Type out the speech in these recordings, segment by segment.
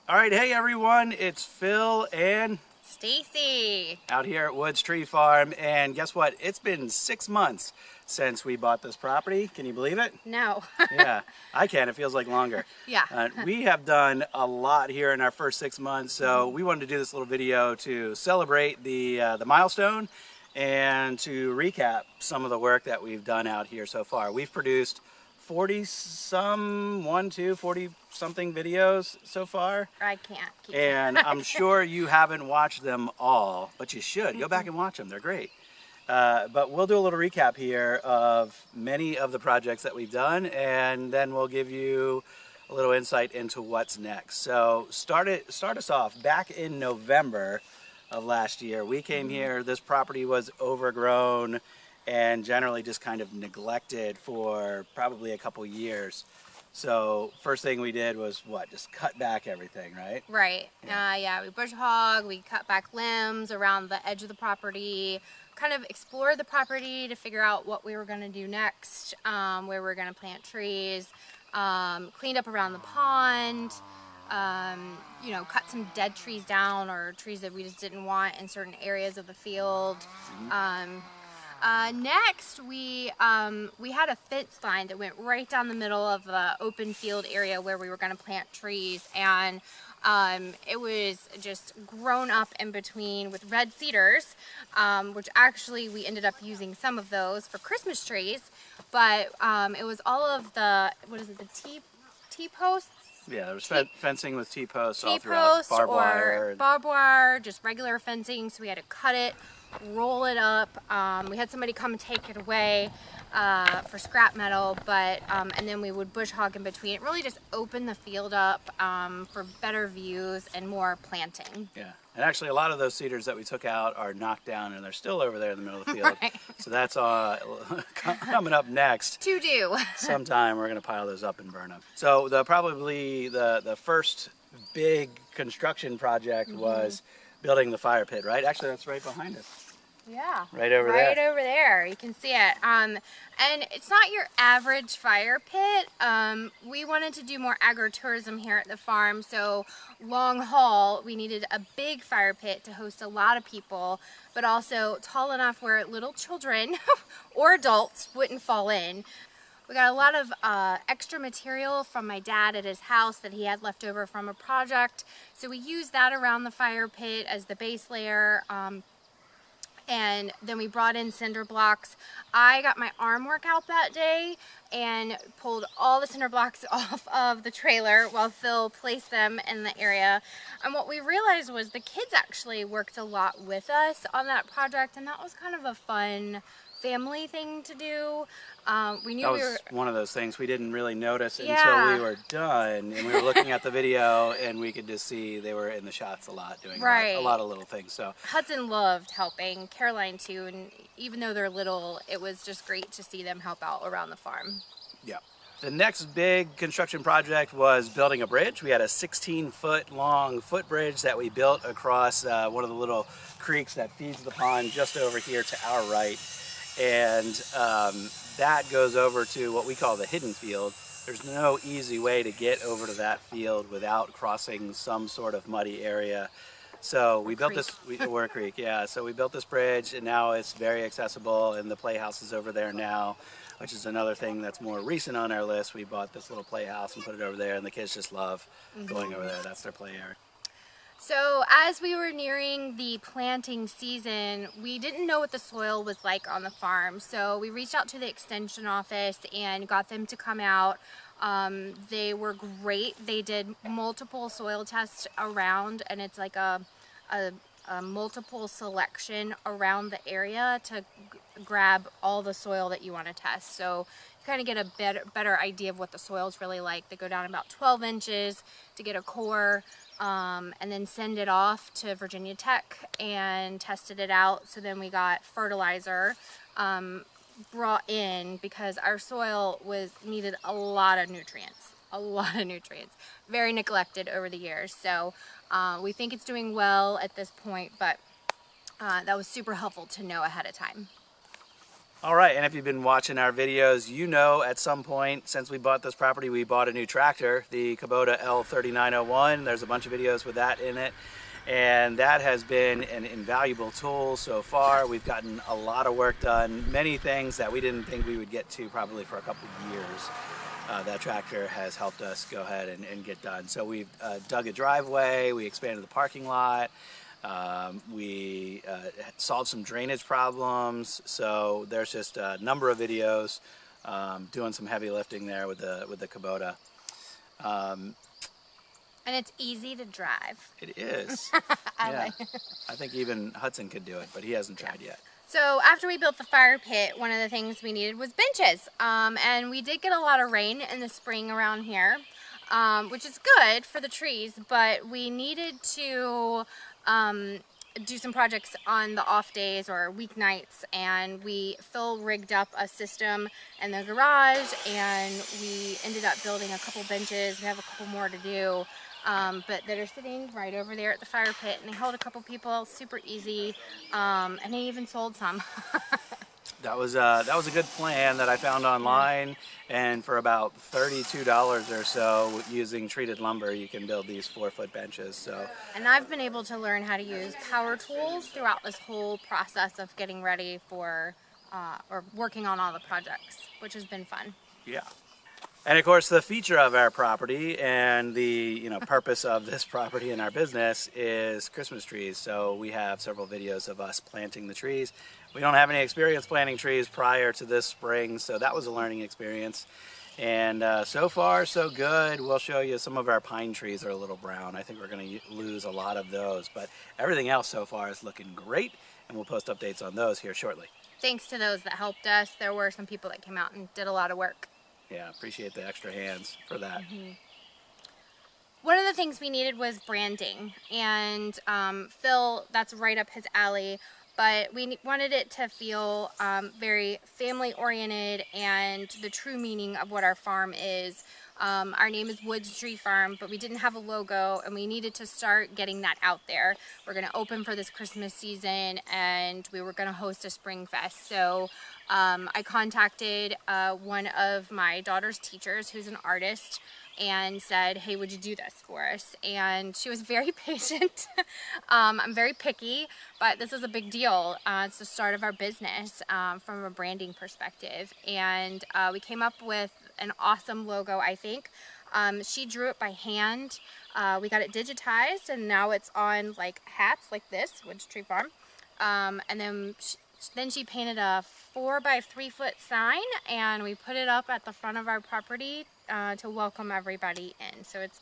All right, hey everyone, it's Phil and Stacy. out here at Woods Tree Farm, and guess what? It's been 6 months since we bought this property. Can you believe it? No. Yeah, I can. It feels like longer. Yeah. We have done a lot here in our first 6 months, so we wanted to do this little video to celebrate the milestone and to recap some of the work that we've done out here so far. We've produced 40 something videos so far. I can't keep And I'm sure you haven't watched them all, but you should. Go back and watch them. They're great. But we'll do a little recap here of many of the projects that we've done, and then we'll give you a little insight into what's next. So start us off. Back in November of last year, we came here. This property was overgrown and generally just kind of neglected for probably a couple years. So first thing we did was what? Just cut back everything, right? Right. Yeah, we bush hog, we cut back limbs around the edge of the property, kind of explored the property to figure out what we were going to do next, where we were going to plant trees, cleaned up around the pond, cut some dead trees down or trees that we just didn't want in certain areas of the field. Next, we had a fence line that went right down the middle of the open field area where we were going to plant trees, and it was just grown up in between with red cedars, which actually we ended up using some of those for Christmas trees, but it was all of the, the T-posts? Yeah, there was fencing with T-posts all throughout, barbed wire, just regular fencing, so we had to cut it, roll it up. We had somebody come and take it away for scrap metal, but and then we would bush hog in between. It really just opened the field up for better views and more planting. Yeah, and actually a lot of those cedars that we took out are knocked down and they're still over there in the middle of the field. Right. So that's coming up next. To do. Sometime we're going to pile those up and burn them. So probably the first big construction project was building the fire pit, right? Actually, that's right behind us. Yeah. Right over there. Right over there. You can see it. And it's not your average fire pit. We wanted to do more agritourism here at the farm, so long haul, we needed a big fire pit to host a lot of people, but also tall enough where little children or adults wouldn't fall in. We got a lot of extra material from my dad at his house that he had left over from a project, so we used that around the fire pit as the base layer. And then we brought in cinder blocks. I got my arm workout that day and pulled all the cinder blocks off of the trailer while Phil placed them in the area. And what we realized was the kids actually worked a lot with us on that project, and that was kind of a fun family thing to do. We knew that was one of those things we didn't really notice until we were done, and we were looking at the video and we could just see they were in the shots a lot, doing a lot of little things. So Hudson loved helping, Caroline too, and even though they're little, it was just great to see them help out around the farm. Yeah. The next big construction project was building a bridge. We had a 16-foot long footbridge that we built across one of the little creeks that feeds the pond just over here to our right. And that goes over to what we call the hidden field. There's no easy way to get over to that field without crossing some sort of muddy area. So we built this, or a creek, yeah. So we built this bridge, and now it's very accessible, and the playhouse is over there now, which is another thing that's more recent on our list. We bought this little playhouse and put it over there, and the kids just love going over there. That's their play area. So as we were nearing the planting season, we didn't know what the soil was like on the farm. So we reached out to the extension office and got them to come out. They were great. They did multiple soil tests around, and it's like a multiple selection around the area to grab all the soil that you want to test. So you kind of get a better idea of what the soil is really like. They go down about 12 inches to get a core. And then send it off to Virginia Tech and tested it out. So then we got fertilizer brought in because our soil needed a lot of nutrients, very neglected over the years. So we think it's doing well at this point, but that was super helpful to know ahead of time. All right, and if you've been watching our videos, you know at some point since we bought this property, we bought a new tractor, the Kubota L3901. There's a bunch of videos with that in it, and that has been an invaluable tool so far. We've gotten a lot of work done, many things that we didn't think we would get to probably for a couple of years. That tractor has helped us go ahead and get done. So we've dug a driveway, we expanded the parking lot, we solved some drainage problems. So there's just a number of videos doing some heavy lifting there with the Kubota. And it's easy to drive. It is. I Yeah. like it. I think even Hudson could do it, but he hasn't tried yet. So after we built the fire pit, one of the things we needed was benches. And we did get a lot of rain in the spring around here, which is good for the trees, but we needed to do some projects on the off days or weeknights, and Phil rigged up a system in the garage, and we ended up building a couple benches. We have a couple more to do. But that are sitting right over there at the fire pit, and they held a couple people, super easy, and they even sold some. That was a good plan that I found online, and for about $32 or so, using treated lumber, you can build these 4-foot benches. So, And I've been able to learn how to use power tools throughout this whole process of getting ready for, or working on all the projects, which has been fun. yeah. And of course, the feature of our property and the purpose of this property and our business is Christmas trees. So we have several videos of us planting the trees. We don't have any experience planting trees prior to this spring, so that was a learning experience. And so far, so good. We'll show you some of our pine trees are a little brown. I think we're going to lose a lot of those, but everything else so far is looking great, and we'll post updates on those here shortly. Thanks to those that helped us. There were some people that came out and did a lot of work. Yeah, appreciate the extra hands for that. Mm-hmm. One of the things we needed was branding, and Phil, that's right up his alley, but we wanted it to feel very family-oriented and the true meaning of what our farm is. Our name is Woods Tree Farm, but we didn't have a logo, and we needed to start getting that out there. We're going to open for this Christmas season, and we were going to host a Spring Fest. So I contacted one of my daughter's teachers, who's an artist, and said, hey, would you do this for us? And she was very patient. I'm very picky, but this is a big deal. It's the start of our business from a branding perspective. And we came up with an awesome logo, I think. She drew it by hand. We got it digitized, and now it's on like hats like this, Woods Tree Farm. And then she painted a 4-by-3 foot sign, and we put it up at the front of our property to welcome everybody in. So it's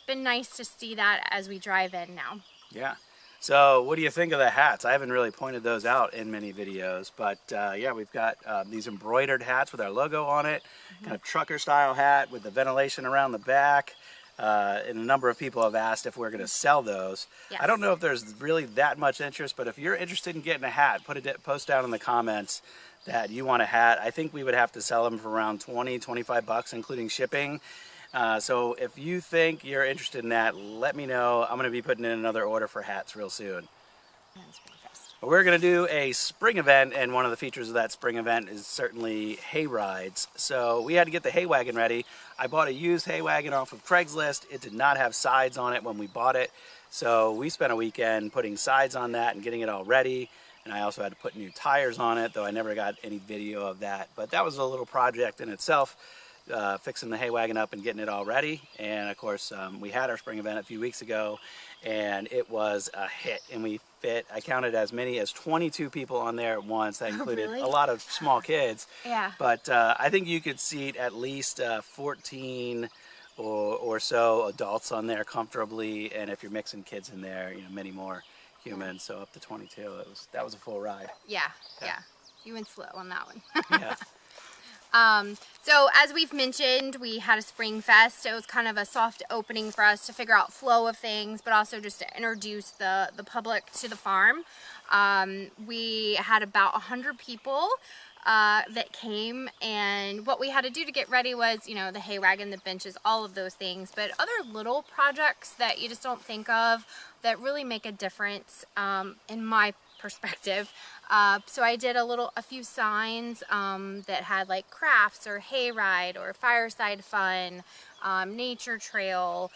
been nice to see that as we drive in now. Yeah. So what do you think of the hats? I haven't really pointed those out in many videos, but yeah, we've got these embroidered hats with our logo on it, kind of trucker style hat with the ventilation around the back. And a number of people have asked if we're going to sell those. Yes. I don't know if there's really that much interest, but if you're interested in getting a hat, post down in the comments that you want a hat. I think we would have to sell them for around $20-25, including shipping. So if you think you're interested in that, let me know. I'm going to be putting in another order for hats real soon. We're going to do a spring event, and one of the features of that spring event is certainly hay rides. So we had to get the hay wagon ready. I bought a used hay wagon off of Craigslist. It did not have sides on it when we bought it. So we spent a weekend putting sides on that and getting it all ready. And I also had to put new tires on it, though I never got any video of that. But that was a little project in itself, fixing the hay wagon up and getting it all ready. And of course, we had our spring event a few weeks ago, and it was a hit. And I counted as many as 22 people on there at once. That included really? a lot of small kids. Yeah. But I think you could seat at least 14 or so adults on there comfortably. And if you're mixing kids in there, many more humans, so up to 22. That was a full ride. Yeah. You went slow on that one. Yeah. So as we've mentioned, we had a Spring Fest. It was kind of a soft opening for us to figure out flow of things, but also just to introduce the public to the farm. We had about 100 people that came, and what we had to do to get ready was, the hay wagon, the benches, all of those things, but other little projects that you just don't think of that really make a difference, in my perspective. So I did a few signs that had like crafts or hayride or fireside fun, nature trail,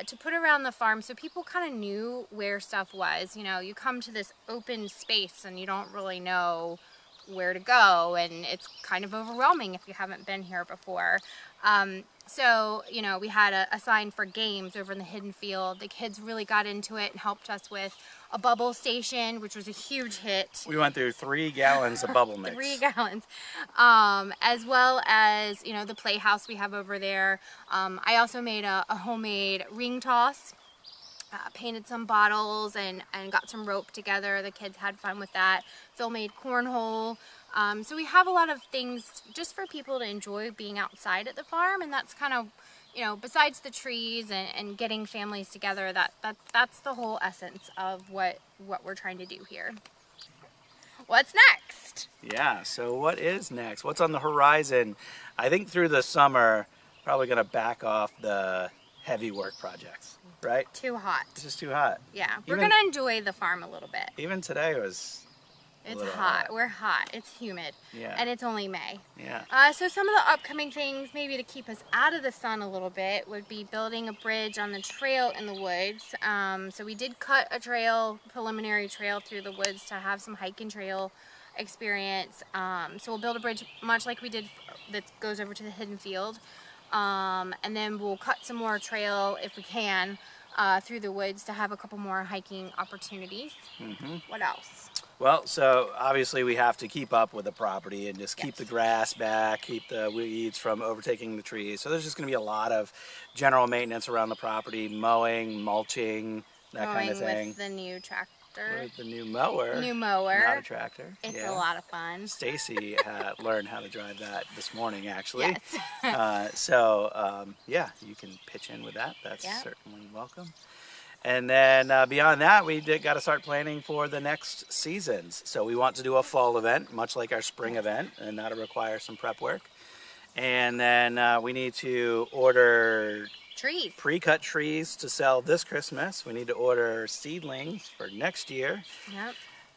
to put around the farm so people kind of knew where stuff was. You know, you come to this open space and you don't really know where to go, and it's kind of overwhelming if you haven't been here before. So, you know, we had a sign for games over in the hidden field. The kids really got into it and helped us with a bubble station, which was a huge hit. We went through 3 gallons of bubble mix. 3 gallons. As well as, you know, the playhouse we have over there. I also made a homemade ring toss. Painted some bottles and got some rope together. The kids had fun with that. Phil made cornhole. So we have a lot of things just for people to enjoy being outside at the farm, and that's kind of, you know, besides the trees and getting families together, that's the whole essence of what we're trying to do here. What's next? Yeah, so what is next? What's on the horizon? I think through the summer, probably going to back off the heavy work projects, right? Too hot. It's just too hot. Yeah, we're going to enjoy the farm a little bit. Even today was It's hot. We're hot. It's humid. Yeah. And it's only May. Yeah. So some of the upcoming things, maybe to keep us out of the sun a little bit, would be building a bridge on the trail in the woods. So we did cut a preliminary trail through the woods to have some hike and trail experience. So we'll build a bridge much like we did that goes over to the hidden field. And then we'll cut some more trail if we can through the woods to have a couple more hiking opportunities. Mm-hmm. What else? Well, so obviously we have to keep up with the property and just keep the grass back, keep the weeds from overtaking the trees. So there's just going to be a lot of general maintenance around the property, mowing, mulching, that kind of thing. With the new tractor. With the new mower. New mower. Not a tractor. It's a lot of fun. Stacy learned how to drive that this morning, actually. Yes. Yeah, you can pitch in with that. That's certainly welcome. And then beyond that, we got to start planning for the next seasons. So we want to do a fall event, much like our spring event, and that'll require some prep work. And then we need to order trees, pre-cut trees to sell this Christmas. We need to order seedlings for next year. Yep.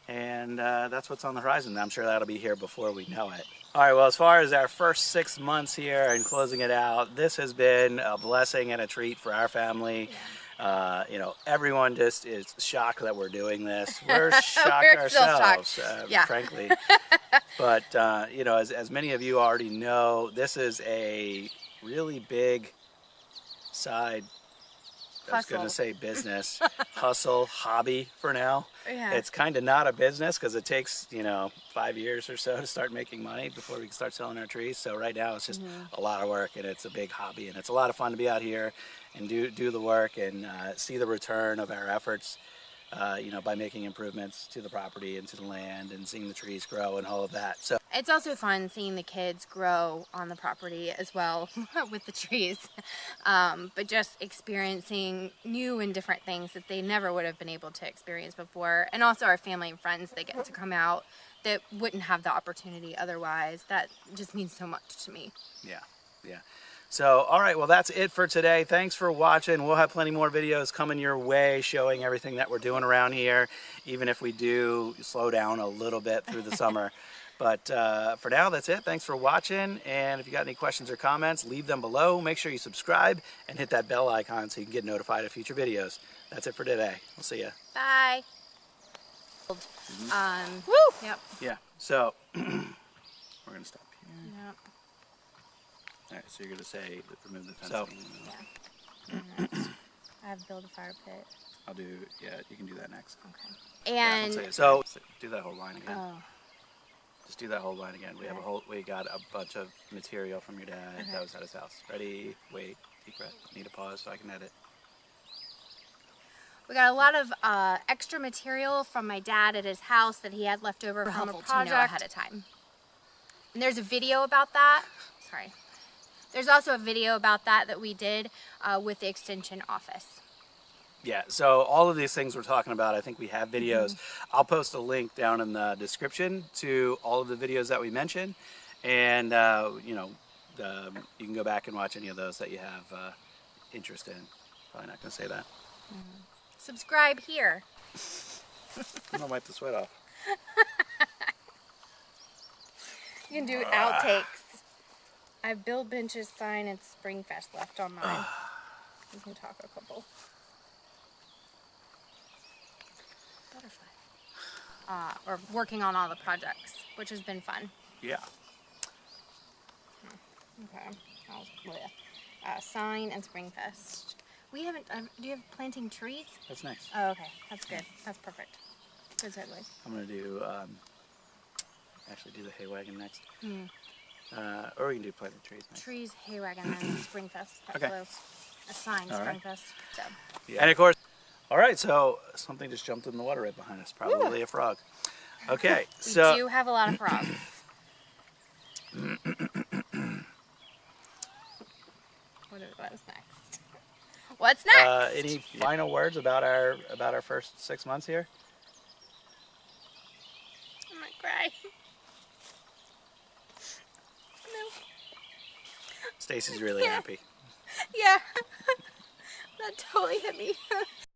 And that's what's on the horizon. I'm sure that'll be here before we know it. All right, well, as far as our first 6 months here and closing it out, this has been a blessing and a treat for our family. Yeah. You know, everyone just is shocked that we're doing this. We're shocked we're ourselves, still shocked. frankly. But, you know, as many of you already know, this is a really big side, I was going to say business, hustle, hobby for now. Yeah. It's kind of not a business because it takes, you know, 5 years or so to start making money before we can start selling our trees. So right now it's just a lot of work, and it's a big hobby, and it's a lot of fun to be out here and do the work and see the return of our efforts, you know, by making improvements to the property and to the land and seeing the trees grow and all of that. So it's also fun seeing the kids grow on the property as well with the trees, but just experiencing new and different things that they never would have been able to experience before. And also our family and friends that get to come out that wouldn't have the opportunity otherwise. That just means so much to me. Yeah, yeah. So, all right, well, that's it for today. Thanks for watching. We'll have plenty more videos coming your way showing everything that we're doing around here, even if we do slow down a little bit through the summer. But for now, that's it. Thanks for watching. And if you got any questions or comments, leave them below. Make sure you subscribe and hit that bell icon so you can get notified of future videos. That's it for today. We'll see you. Bye. Woo! Yep. Yeah, so we're going to stop here. Yep. All right, so you're going to say remove the fencing. So, yeah. I have build a fire pit. I'll do, yeah, you can do that next. Okay. And yeah, so do that whole line again. Oh. Just do that whole line again. We have we got a bunch of material from your dad that was at his house. Ready, wait, deep breath. Need a pause so I can edit. We got a lot of extra material from my dad at his house that he had left over from a project to know ahead of time. And there's a video about that. Sorry. There's also a video about that we did with the extension office. Yeah, so all of these things we're talking about, I think we have videos. I'll post a link down in the description to all of the videos that we mentioned. And, you know, you can go back and watch any of those that you have interest in. Probably not going to say that. Subscribe here. I'm going to wipe the sweat off. You can do outtakes. I have Bill Bench's sign and Springfest left on mine. You can talk a couple. Butterfly. Or working on all the projects, which has been fun. Yeah. Okay. Sign and Springfest. We haven't. Do you have planting trees? That's next. Oh, okay. That's good. That's perfect. Good segue. I'm gonna do actually do the hay wagon next. Or we can do planting trees next. Trees, hay wagon, and Springfest. That Okay. flows. A sign, All right. Springfest. So. Yeah. And of course, all right. So something just jumped in the water right behind us. Probably a frog. Okay. We do have a lot of frogs. What's next? What's next? Any final words about our first 6 months here? I'm gonna cry. No. Stacy's really happy. Yeah. That totally hit me.